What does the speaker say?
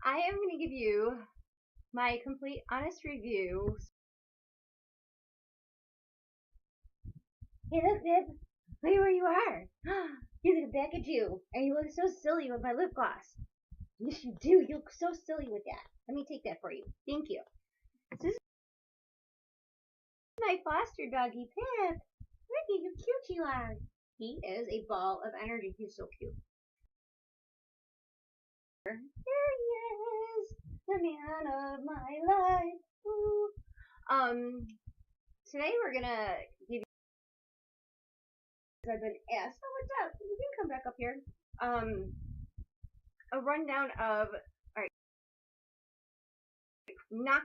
I am going to give you my complete honest review. Hey, look, Bib. Look where you are. You look back at you, and you look so silly with my lip gloss. Yes, you do. You look so silly with that. Let me take that for you. Thank you. This is my foster doggy, Pip. Look at you, cutie lad. He is a ball of energy. He's so cute. There he is, the man of my life. Ooh. Today we're gonna give you. I've been asked, oh, what's up? You can come back up here. A rundown of. All right. Knock